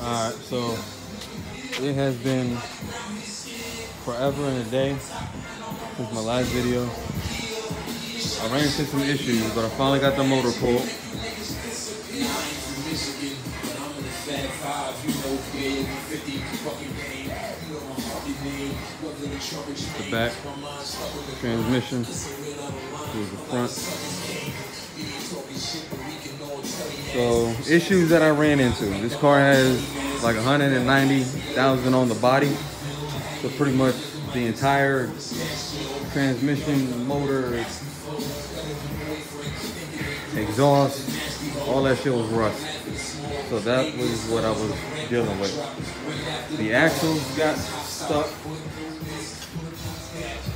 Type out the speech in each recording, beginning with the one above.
Alright, so it has been forever and a day since my last video. I ran into some issues, but I finally got the motor pulled. The back, transmission, here's the front. So, issues that I ran into. This car has like 190,000 on the body. So pretty much the entire transmission, motor, exhaust, all that shit was rust. So that was what I was dealing with. The axles got stuck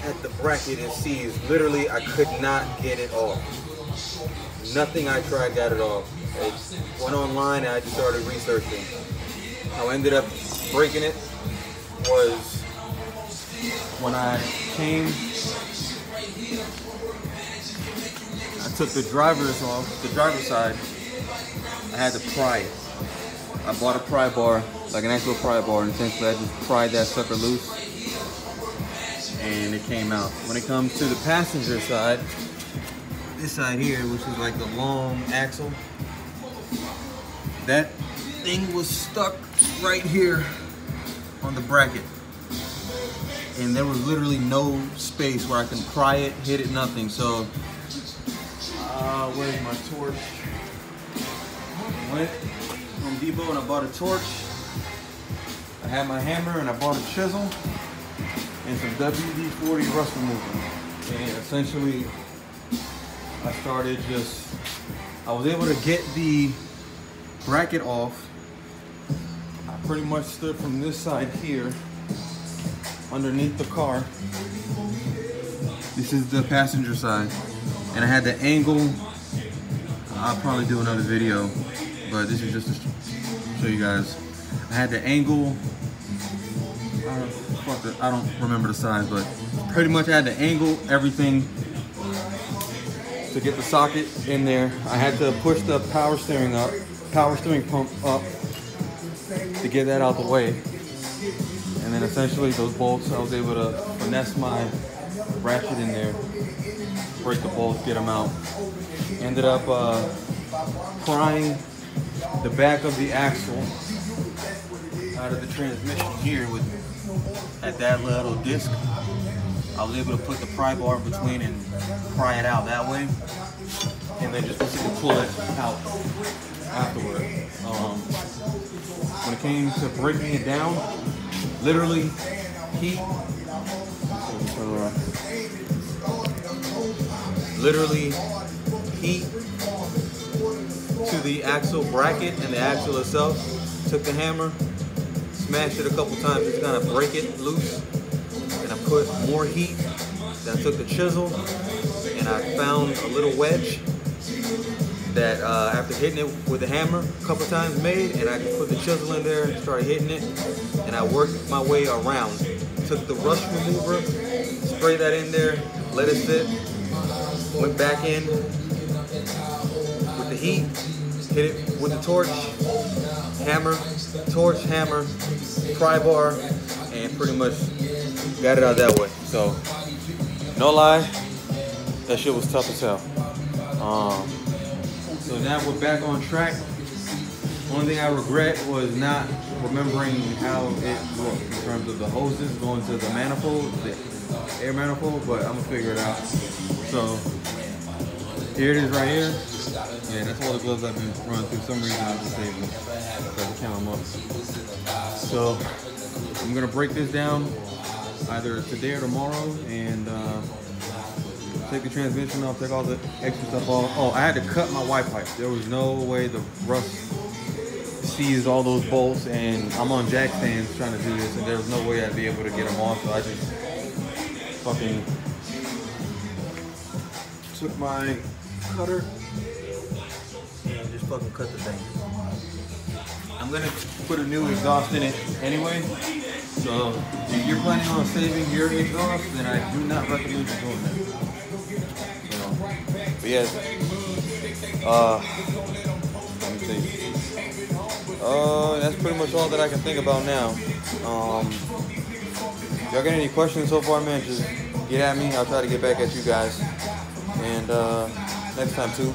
at the bracket and C's. Literally, I could not get it off. Nothing I tried got it off. I went online and I just started researching. How I ended up breaking it was when I came, I took the driver's side, I had to pry it. I bought a pry bar, like an actual pry bar, and essentially I just pried that sucker loose and it came out. When it comes to the passenger side, this side here, which is like the long axle, that thing was stuck right here on the bracket. And there was literally no space where I can pry it, hit it, nothing. So, where's my torch? Went Home Depot and I bought a torch. I had my hammer and I bought a chisel and some WD-40 rust remover. And essentially, I started I was able to get the bracket off. I pretty much stood from this side here underneath the car. This is the passenger side. And I had the angle. I'll probably do another video, but this is just to show you guys. I had the angle. I don't remember the size, but pretty much I had to angle everything to get the socket in there. I had to push the power steering pump up to get that out the way. And then essentially those bolts, I was able to finesse my ratchet in there, break the bolts, get them out. Ended up prying the back of the axle out of the transmission here at that little disc. I was able to put the pry bar in between and pry it out that way, and then just basically pull it out afterward. When it came to breaking it down, literally heat to the axle bracket and the axle itself. Took the hammer, smashed it a couple times just to kind of break it loose, and I put more heat. Then I took the chisel and I found a little wedge that after hitting it with the hammer a couple times made, and I put the chisel in there and started hitting it, and I worked my way around. Took the rust remover, sprayed that in there, let it sit, went back in with the heat, hit it with the torch, hammer, torch, hammer, pry bar, and pretty much got it out that way. So, no lie, that shit was tough as hell. So now we're back on track. Only thing I regret was not remembering how it looked in terms of the hoses going to the manifold, the air manifold, but I'm gonna figure it out. So here it is right here. Yeah, that's all the gloves I've been running through. Some reason I just saved them so I can count them up. So I'm gonna break this down either today or tomorrow and take the transmission off, take all the extra stuff off. Oh, I had to cut my Y pipe. There was no way the rust seized all those bolts, and I'm on jack stands trying to do this, and there was no way I'd be able to get them off, so I just fucking took my cutter and just fucking cut the thing. I'm gonna put a new exhaust in it anyway, so if you're planning on saving your exhaust, then I do not recommend you doing that. But yeah, let me see. That's pretty much all that I can think about now. Y'all got any questions so far, man? Just get at me. I'll try to get back at you guys. And next time too.